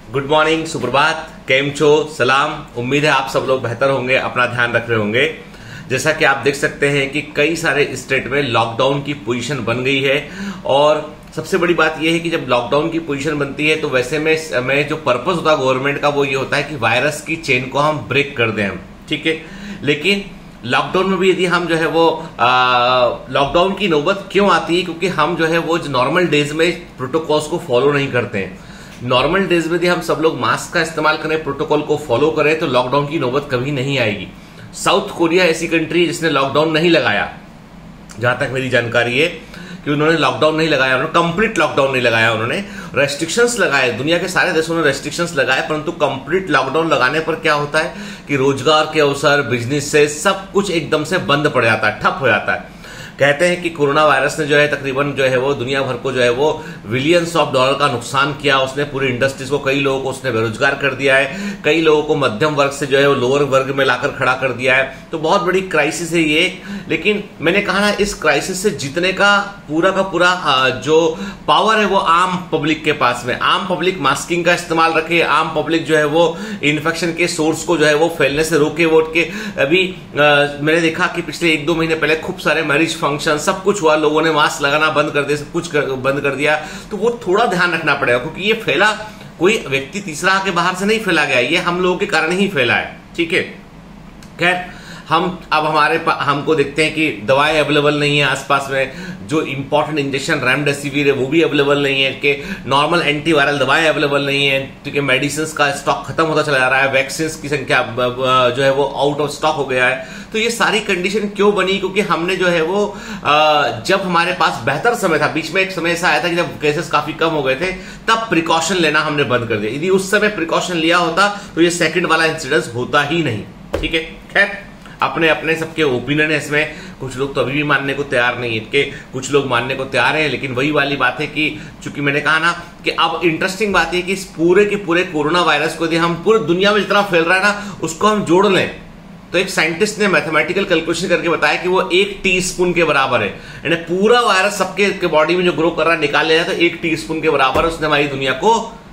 Good morning, सुप्रभात, केम छो, सलाम। उम्मीद है आप सब लोग बेहतर होंगे, अपना ध्यान रख रहे होंगे। जैसा कि आप देख सकते हैं कि कई सारे स्टेट में लॉकडाउन की पोजीशन बन गई है और सबसे बड़ी बात यह है कि जब लॉकडाउन की पोजीशन बनती है तो वैसे में जो पर्पस होता है गवर्नमेंट का वो ये होता है कि वायरस की चेन को हम ब्रेक कर दें हम, ठीक है। लेकिन लॉकडाउन में भी यदि हम जो है वो लॉकडाउन की नौबत क्यों आती है, क्योंकि हम जो है वो नॉर्मल डेज में प्रोटोकॉल्स को फॉलो नहीं करते हैं। नॉर्मल डेज में यदि हम सब लोग मास्क का इस्तेमाल करें, प्रोटोकॉल को फॉलो करें तो लॉकडाउन की नौबत कभी नहीं आएगी। साउथ कोरिया ऐसी कंट्री जिसने लॉकडाउन नहीं लगाया, जहां तक मेरी जानकारी है कि उन्होंने लॉकडाउन नहीं लगाया, उन्होंने कंप्लीट लॉकडाउन नहीं लगाया, उन्होंने रेस्ट्रिक्शंस लगाए। दुनिया के सारे देशों ने रेस्ट्रिक्शंस लगाए, परंतु कंप्लीट लॉकडाउन लगाने पर क्या होता है कि रोजगार के अवसर, बिजनेस से सब कुछ एकदम से बंद पड़ जाता है, ठप हो जाता है। कहते हैं कि कोरोना वायरस ने जो है तकरीबन जो है वो दुनिया भर को जो है वो बिलियंस ऑफ डॉलर का नुकसान किया। उसने पूरी इंडस्ट्रीज को, कई लोगों को उसने बेरोजगार कर दिया है, कई लोगों को मध्यम वर्ग से जो है वो लोअर वर्ग में लाकर खड़ा कर दिया है। तो बहुत बड़ी क्राइसिस है ये। लेकिन मैंने कहा ना, इस क्राइसिस से जीतने का पूरा जो पावर है वो आम पब्लिक के पास में। आम पब्लिक मास्किंग का इस्तेमाल रखे, आम पब्लिक जो है वो इन्फेक्शन के सोर्स को जो है वो फैलने से रोके वोट के। अभी मैंने देखा कि पिछले 1-2 महीने पहले खूब सारे मैरिज फंक्शन सब कुछ हुआ, लोगों ने मास्क लगाना बंद कर दिया, सब कुछ बंद कर दिया। तो वो थोड़ा ध्यान रखना पड़ेगा, क्योंकि ये फैला कोई व्यक्ति तीसरा आके बाहर से नहीं फैला गया, ये हम लोगों के कारण ही फैला है, ठीक है। खैर, हम अब हमको देखते हैं कि दवाएं अवेलेबल नहीं है आसपास में, जो इंपॉर्टेंट इंजेक्शन रेमडेसिविर है वो भी अवेलेबल नहीं है, कि नॉर्मल एंटीवायरल दवाएं अवेलेबल नहीं है, ठीक है। मेडिसिन का स्टॉक खत्म होता चला जा रहा है, वैक्सीन की संख्या जो है वो आउट ऑफ स्टॉक हो गया है। तो ये सारी कंडीशन क्यों बनी? क्योंकि हमने जो है वो जब हमारे पास बेहतर समय था, बीच में एक समय ऐसा आया था कि जब केसेस काफी कम हो गए थे, तब प्रिकॉशन लेना हमने बंद कर दिया। यदि उस समय प्रिकॉशन लिया होता तो ये सेकंड वाला इंसिडेंस होता ही नहीं, ठीक है। खैर, अपने अपने सबके ओपिनियन है इसमें। कुछ लोग तो अभी भी मानने को तैयार नहीं है, कि कुछ लोग मानने को तैयार है। लेकिन वही वाली बात है कि चूंकि मैंने कहा ना कि अब इंटरेस्टिंग बात है कि इस पूरे के पूरे कोरोना वायरस को यदि हम पूरी दुनिया में जितना फैल रहा है ना, उसको हम जोड़ लें तो एक साइंटिस्ट ने मैथमेटिकल कैलकुलेशन करके बताया कि वो 1 टीस्पून के बराबर है। यानी पूरा वायरस सबके बॉडी में जो ग्रो कर रहा है निकाल लिया तो 1 टीस्पून के बराबर है। उसने हमारी दुनिया को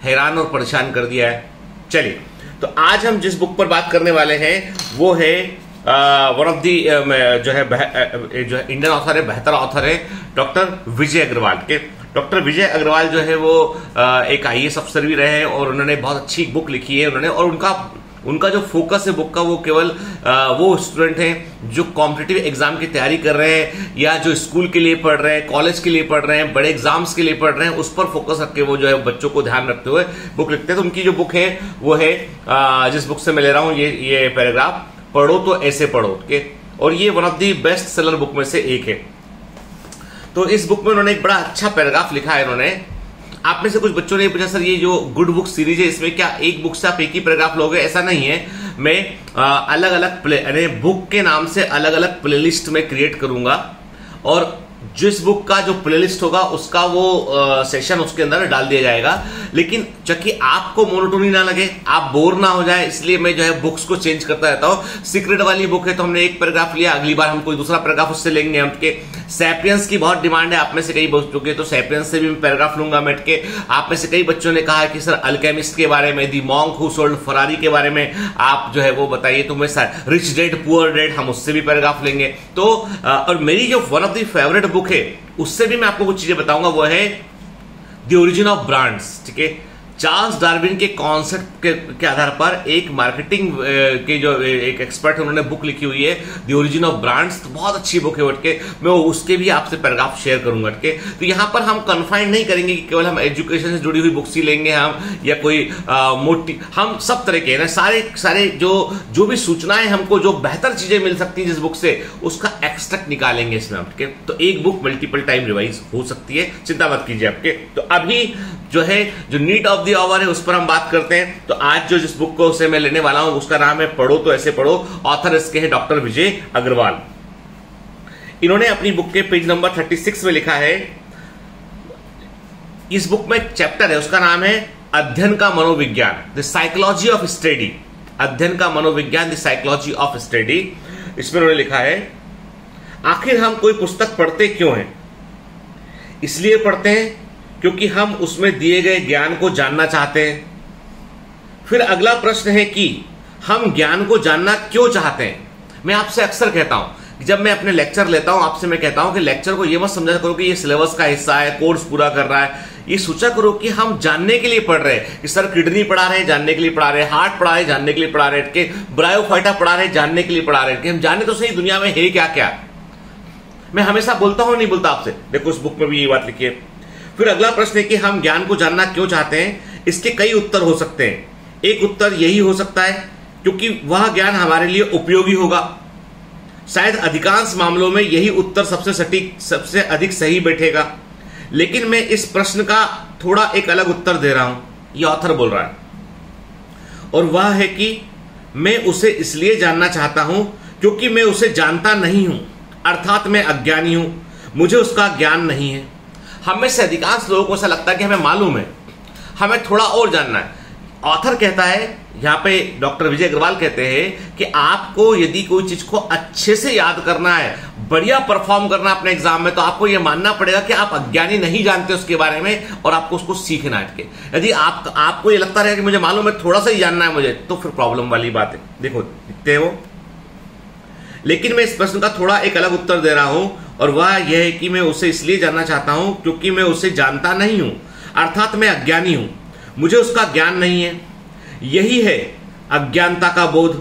हैरान और परेशान कर दिया है। चलिए, तो आज हम जिस बुक पर बात करने वाले हैं वो है वन ऑफ दी जो है इंडियन ऑथर है, बेहतर ऑथर है, डॉक्टर विजय अग्रवाल के। डॉक्टर विजय अग्रवाल जो है वो एक IAS अफसर भी रहे हैं और उन्होंने बहुत अच्छी बुक लिखी है उन्होंने। और उनका जो फोकस है बुक का वो केवल वो स्टूडेंट हैं जो कॉम्पिटिटिव एग्जाम की तैयारी कर रहे हैं, या जो स्कूल के लिए पढ़ रहे हैं, कॉलेज के लिए पढ़ रहे हैं, बड़े एग्जाम्स के लिए पढ़ रहे हैं, उस पर फोकस रख के वो जो है बच्चों को ध्यान रखते हुए बुक लिखते हैं। तो उनकी जो बुक है वो है, जिस बुक से मैं ले रहा हूं ये पैराग्राफ, पढ़ो तो ऐसे पढ़ो के। और ये one of the best seller book में से एक है। तो इस बुक में उन्होंने एक बड़ा अच्छा पैराग्राफ लिखा है। उन्होंने, आप में से कुछ बच्चों ने पूछा सर ये जो गुड बुक सीरीज है इसमें क्या एक बुक से आप एक ही पैराग्राफ लोगे? ऐसा नहीं है। मैं अलग अलग बुक के नाम से अलग अलग प्लेलिस्ट में क्रिएट करूंगा और जिस बुक का जो प्लेलिस्ट होगा उसका वो सेशन उसके अंदर डाल दिया जाएगा। लेकिन ताकि आपको मोनोटोनी ना लगे, आप बोर ना हो जाए, इसलिए मैं जो है बुक्स को चेंज करता रहता हूं। सीक्रेट वाली बुक है तो हमने एक पैराग्राफ लिया, अगली बार हम कोई दूसरा पैराग्राफ उससे लेंगे। हम के सैपियंस की बहुत डिमांड है, आप में से कई बच्चों के, तो सैपियंस से भी मैं पैराग्राफ लूंगा मैं के। आप में से कई बच्चों ने कहा है कि सर अल्केमिस्ट के बारे में, दी मॉन्क हू सोल्ड फरारी के बारे में आप जो है वो बताइए। तो मैं रिच डैड पुअर डैड, हम उससे भी पैराग्राफ लेंगे। तो और मेरी जो one of the favourite book है उससे भी मैं आपको कुछ चीजें बताऊंगा, वो है द ओरिजिन ऑफ ब्रांड्स, ठीक है। चार्ल्स डार्विन के कॉन्सेप्ट के आधार पर एक मार्केटिंग के जो एक एक्सपर्ट उन्होंने बुक लिखी हुई है द ओरिजिन ऑफ ब्रांड्स। तो बहुत अच्छी बुक है उठके, मैं उसके भी आपसे पैराग्राफ शेयर करूंगा उठके। तो यहां पर हम कन्फाइंड नहीं करेंगे कि केवल हम एजुकेशन से जुड़ी हुई बुक्स ही लेंगे हम, या कोई मोटी, हम सब तरह के ना सारे जो भी सूचनाएं हमको जो बेहतर चीजें मिल सकती है जिस बुक से, उसका एक्सट्रैक्ट निकालेंगे इसमें आपके। तो एक बुक मल्टीपल टाइम रिवाइज हो सकती है, चिंता मत कीजिए आपके। तो अभी जो है जो नीड ऑफ द आवर है उस पर हम बात करते हैं। तो आज जो जिस बुक को से मैं लेने वाला हूं उसका नाम है पढ़ो तो ऐसे पढ़ो। ऑथर इसके है डॉक्टर विजय अग्रवाल। इन्होंने अपनी बुक के पेज नंबर 36 में लिखा है, इस बुक में एक चैप्टर है उसका नाम है अध्ययन का मनोविज्ञान, द साइकोलॉजी ऑफ स्टडी। अध्ययन का मनोविज्ञान, द साइकोलॉजी ऑफ स्टडी। इसमें उन्होंने लिखा है, आखिर हम कोई पुस्तक पढ़ते क्यों हैं? इसलिए पढ़ते हैं क्योंकि हम उसमें दिए गए ज्ञान को जानना चाहते हैं। फिर अगला प्रश्न है कि हम ज्ञान को जानना क्यों चाहते हैं। मैं आपसे अक्सर कहता हूं कि जब मैं अपने लेक्चर लेता हूं, आपसे मैं कहता हूं कि लेक्चर को ये मत समझा करो कि ये सिलेबस का हिस्सा है, कोर्स पूरा कर रहा है। ये सोचा करो कि हम जानने के लिए पढ़ रहे हैं, कि सर किडनी पढ़ा रहे हैं जानने के लिए पढ़ा रहे हैं, हार्ट पढ़ा रहे हैं जानने के लिए पढ़ा रहे हैं, कि ब्रायोफाइटा पढ़ा रहे हैं जानने के लिए पढ़ा रहे हैं, कि हम जाने तो सही दुनिया में है क्या क्या। मैं हमेशा बोलता हूं, नहीं बोलता आपसे, देखो उस बुक में भी ये बात लिखी है। फिर अगला प्रश्न है कि हम ज्ञान को जानना क्यों चाहते हैं। इसके कई उत्तर हो सकते हैं। एक उत्तर यही हो सकता है क्योंकि वह ज्ञान हमारे लिए उपयोगी होगा। शायद अधिकांश मामलों में यही उत्तर सबसे सटीक, सबसे अधिक सही बैठेगा। लेकिन मैं इस प्रश्न का थोड़ा एक अलग उत्तर दे रहा हूं, ये ऑथर बोल रहा है, और वह है कि मैं उसे इसलिए जानना चाहता हूं क्योंकि मैं उसे जानता नहीं हूं, अर्थात मैं अज्ञानी हूं, मुझे उसका ज्ञान नहीं है। हम में से अधिकांश लोगों को ऐसा लगता है कि हमें मालूम है, हमें थोड़ा और जानना है। ऑथर कहता है, यहां पे डॉक्टर विजय अग्रवाल कहते हैं कि आपको यदि कोई चीज को अच्छे से याद करना है, बढ़िया परफॉर्म करना अपने एग्जाम में, तो आपको यह मानना पड़ेगा कि आप अज्ञानी नहीं जानते उसके बारे में और आपको उसको सीखना है। यदि आपको ये लगता रहेगा कि मुझे मालूम है, थोड़ा सा ही जानना है मुझे, तो फिर प्रॉब्लम वाली बात है। देखो दिखते हैं वो। लेकिन मैं इस प्रश्न का थोड़ा एक अलग उत्तर दे रहा हूं, और वह यह है कि मैं उसे इसलिए जानना चाहता हूं क्योंकि मैं उसे जानता नहीं हूं, अर्थात मैं अज्ञानी हूं, मुझे उसका ज्ञान नहीं है। यही है अज्ञानता का बोध।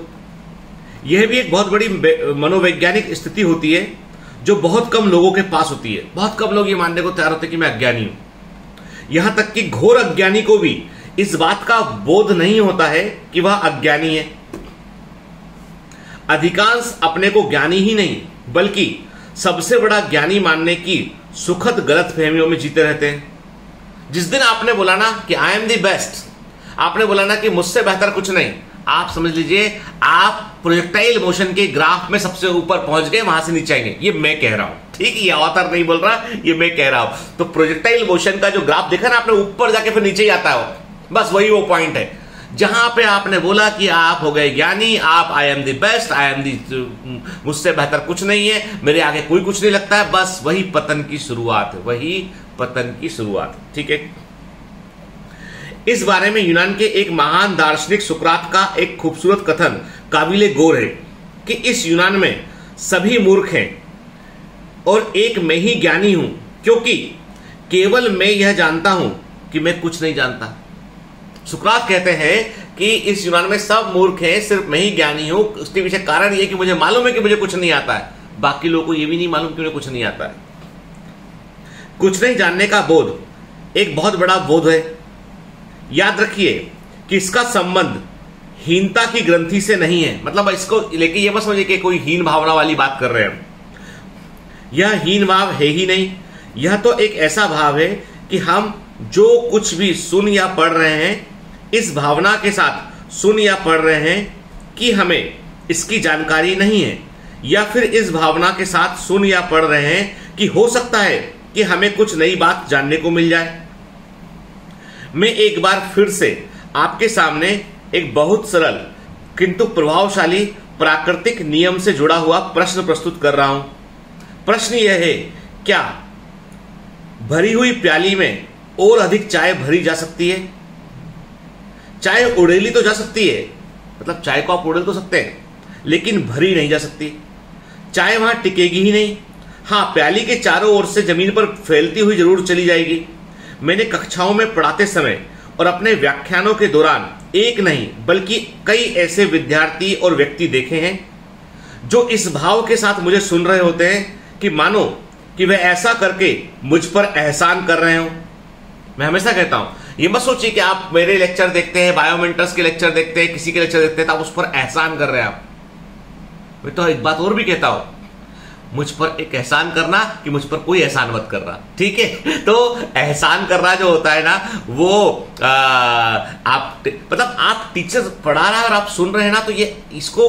यह भी एक बहुत बड़ी मनोवैज्ञानिक स्थिति होती है जो बहुत कम लोगों के पास होती है। बहुत कम लोग ये मानने को तैयार होते हैं कि मैं अज्ञानी हूं। यहां तक कि घोर अज्ञानी को भी इस बात का बोध नहीं होता है कि वह अज्ञानी है। अधिकांश अपने को ज्ञानी ही नहीं बल्कि सबसे बड़ा ज्ञानी मानने की सुखद गलतफहमियों में जीते रहते हैं। जिस दिन आपने बोला ना कि आई एम द बेस्ट, आपने बोला ना कि मुझसे बेहतर कुछ नहीं, आप समझ लीजिए आप प्रोजेक्टाइल मोशन के ग्राफ में सबसे ऊपर पहुंच गए, वहां से नीचे आएंगे। ये मैं कह रहा हूं, ठीक है, ये ऑथर नहीं बोल रहा, ये मैं कह रहा हूं। तो प्रोजेक्टाइल मोशन का जो ग्राफ देखा ना आपने, ऊपर जाके फिर नीचे ही आता है, बस वही वो पॉइंट है जहां पे आपने बोला कि आप हो गए ज्ञानी, आप I am the best, I am the, मुझसे बेहतर कुछ नहीं है, मेरे आगे कोई कुछ नहीं लगता है, बस वही पतन की शुरुआत है, वही पतन की शुरुआत। ठीक है। इस बारे में यूनान के एक महान दार्शनिक सुकरात का एक खूबसूरत कथन काबिले गौर है कि इस यूनान में सभी मूर्ख हैं और एक मैं ही ज्ञानी हूं, क्योंकि केवल मैं यह जानता हूं कि मैं कुछ नहीं जानता। सुकरात कहते हैं कि इस यूनान में सब मूर्ख हैं, सिर्फ मैं ही ज्ञानी हूं। उसके पीछे कारण यह कि मुझे मालूम है कि मुझे कुछ नहीं आता है, बाकी लोगों को यह भी नहीं मालूम कि मुझे कुछ नहीं आता है। कुछ नहीं जानने का बोध एक बहुत बड़ा बोध है। याद रखिए कि इसका संबंध हीनता की ग्रंथि से नहीं है। मतलब इसको लेके ये मत समझिए कि कोई हीन भावना वाली बात कर रहे हैं। यह हीन भाव है ही नहीं, यह तो एक ऐसा भाव है कि हम जो कुछ भी सुन या पढ़ रहे हैं, इस भावना के साथ सुन या पढ़ रहे हैं कि हमें इसकी जानकारी नहीं है, या फिर इस भावना के साथ सुन या पढ़ रहे हैं कि हो सकता है कि हमें कुछ नई बात जानने को मिल जाए। मैं एक बार फिर से आपके सामने एक बहुत सरल किंतु प्रभावशाली प्राकृतिक नियम से जुड़ा हुआ प्रश्न प्रस्तुत कर रहा हूं। प्रश्न यह है, क्या भरी हुई प्याली में और अधिक चाय भरी जा सकती है? चाय उड़ेली तो जा सकती है, मतलब चाय को आप उड़ेल तो सकते हैं, लेकिन भरी नहीं जा सकती। चाय वहां टिकेगी ही नहीं। हां, प्याली के चारों ओर से जमीन पर फैलती हुई जरूर चली जाएगी। मैंने कक्षाओं में पढ़ाते समय और अपने व्याख्यानों के दौरान एक नहीं बल्कि कई ऐसे विद्यार्थी और व्यक्ति देखे हैं जो इस भाव के साथ मुझे सुन रहे होते हैं कि मानो कि वह ऐसा करके मुझ पर एहसान कर रहे हो। मैं हमेशा कहता हूं, ये मत सोचिए कि आप मेरे लेक्चर देखते हैं, बायोमेंटर्स के लेक्चर देखते हैं, किसी के लेक्चर देखते हैं तो आप उस पर एहसान कर रहे हैं। आप मैं तो एक बात और भी कहता हूं, मुझ पर एक एहसान करना कि मुझ पर कोई एहसान मत कर रहा। ठीक है। तो एहसान करना जो होता है ना, वो आप मतलब आप टीचर पढ़ा रहा है और आप सुन रहे हैं ना, तो ये इसको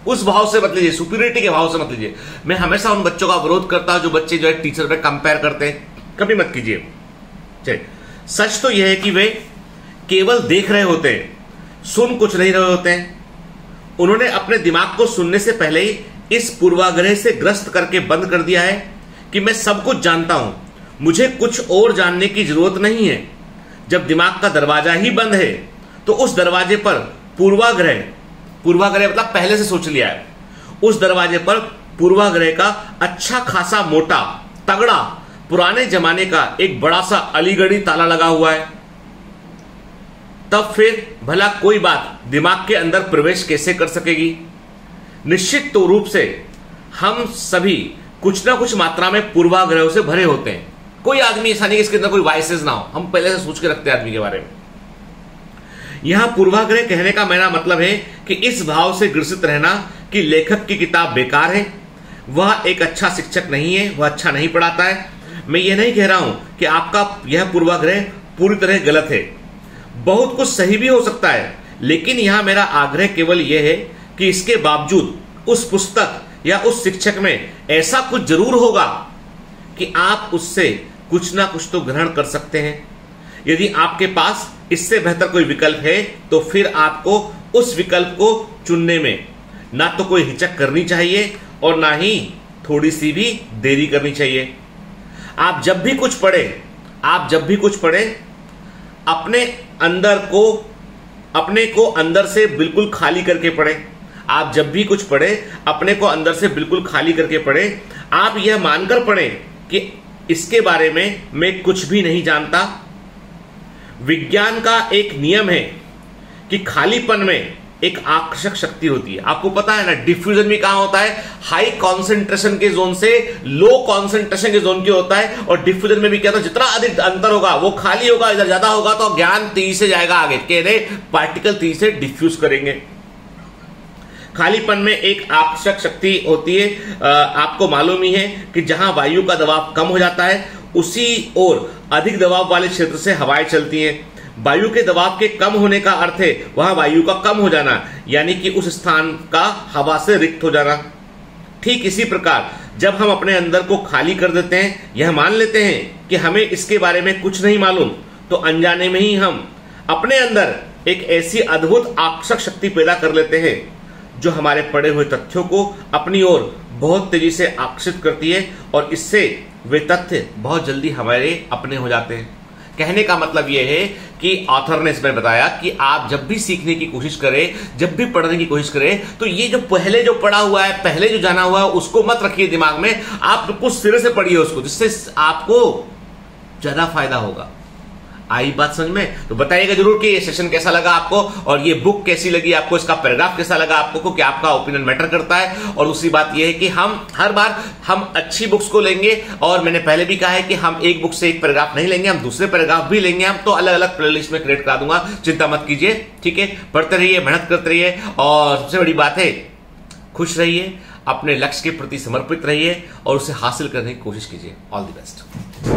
उस भाव से मत लीजिए, सुपीरियरिटी के भाव से मत लीजिए। मैं हमेशा उन बच्चों का विरोध करता हूं जो बच्चे जो है टीचर पे कंपेयर करते हैं, कभी मत कीजिए। चलिए, सच तो यह है कि वे केवल देख रहे होते हैं, सुन कुछ नहीं रहे होते हैं। उन्होंने अपने दिमाग को सुनने से पहले ही इस पूर्वाग्रह से ग्रस्त करके बंद कर दिया है कि मैं सब कुछ जानता हूं, मुझे कुछ और जानने की जरूरत नहीं है। जब दिमाग का दरवाजा ही बंद है तो उस दरवाजे पर पूर्वाग्रह मतलब पहले से सोच लिया है, उस दरवाजे पर पूर्वाग्रह का अच्छा खासा मोटा तगड़ा पुराने जमाने का एक बड़ा सा अलीगढ़ी ताला लगा हुआ है, तब फिर भला कोई बात दिमाग के अंदर प्रवेश कैसे कर सकेगी? निश्चित तो रूप से हम सभी कुछ ना कुछ मात्रा में पूर्वाग्रहों से भरे होते हैं। कोई आदमी ऐसा नहीं कि इसके अंदर कोई वाइसेस ना हो, हम पहले से सोच के रखते हैं आदमी के बारे में। यहां पूर्वाग्रह कहने का मेरा मतलब है कि इस भाव से ग्रसित रहना कि लेखक की किताब बेकार है, वह एक अच्छा शिक्षक नहीं है, वह अच्छा नहीं पढ़ाता है। मैं यह नहीं कह रहा हूं कि आपका यह पूर्वाग्रह पूरी तरह गलत है, बहुत कुछ सही भी हो सकता है, लेकिन यहां मेरा आग्रह केवल यह है कि इसके बावजूद उस पुस्तक या उस शिक्षक में ऐसा कुछ जरूर होगा कि आप उससे कुछ ना कुछ तो ग्रहण कर सकते हैं। यदि आपके पास इससे बेहतर कोई विकल्प है तो फिर आपको उस विकल्प को चुनने में ना तो कोई हिचक करनी चाहिए और ना ही थोड़ी सी भी देरी करनी चाहिए। आप जब भी कुछ पढ़ें अपने को अंदर से बिल्कुल खाली करके पढ़ें। आप जब भी कुछ पढ़ें अपने को अंदर से बिल्कुल खाली करके पढ़ें। आप यह मानकर पढ़ें कि इसके बारे में मैं कुछ भी नहीं जानता। विज्ञान का एक नियम है कि खालीपन में एक आकर्षक शक्ति होती है। आपको पता है ना, डिफ्यूजन भी कहां होता है? हाई कॉन्सेंट्रेशन के जोन से लो कॉन्सेंट्रेशन के जोन के होता है। और डिफ्यूजन में भी क्या होता है, जितना अधिक अंतर होगा वो खाली होगा, इधर ज्यादा होगा तो ज्ञान तेजी से जाएगा आगे, कह रहे पार्टिकल तेजी से डिफ्यूज करेंगे। खालीपन में एक आकर्षक शक्ति होती है। आपको मालूम ही है कि जहां वायु का दबाव कम हो जाता है उसी ओर अधिक दबाव वाले क्षेत्र से हवाएं चलती हैं। वायु के दबाव के कम होने का अर्थ है वहां वायु का कम हो जाना, यानी कि उस स्थान का हवा से रिक्त हो जाना। ठीक इसी प्रकार जब हम अपने अंदर को खाली कर देते हैं, यह मान लेते हैं कि हमें इसके बारे में कुछ नहीं मालूम, तो अनजाने में ही हम अपने अंदर एक ऐसी अद्भुत आकर्षक शक्ति पैदा कर लेते हैं जो हमारे पड़े हुए तथ्यों को अपनी ओर बहुत तेजी से आकर्षित करती है और इससे वे तथ्य बहुत जल्दी हमारे अपने हो जाते हैं। कहने का मतलब यह है कि ऑथर ने इसमें बताया कि आप जब भी सीखने की कोशिश करें, जब भी पढ़ने की कोशिश करें, तो ये जो पहले जो पढ़ा हुआ है, पहले जो जाना हुआ है, उसको मत रखिए दिमाग में। आप कुछ सिरे से पढ़िए उसको, जिससे आपको ज्यादा फायदा होगा। आई बात समझ में? तो बताइएगा जरूर कि ये सेशन कैसा लगा आपको और ये बुक कैसी लगी आपको, इसका पैराग्राफ कैसा लगा आपको, क्योंकि आपका ओपिनियन मैटर करता है। और दूसरी बात ये है कि हम हर बार हम अच्छी बुक्स को लेंगे, और मैंने पहले भी कहा है कि हम एक बुक से एक पैराग्राफ नहीं लेंगे, हम दूसरे पैराग्राफ भी लेंगे। हम तो अलग अलग प्लेलिस्ट में क्रिएट करा दूंगा, चिंता मत कीजिए, ठीक है? पढ़ते रहिए, मेहनत करते रहिए, और सबसे बड़ी बात है खुश रहिए, अपने लक्ष्य के प्रति समर्पित रहिए और उसे हासिल करने की कोशिश कीजिए। All the best.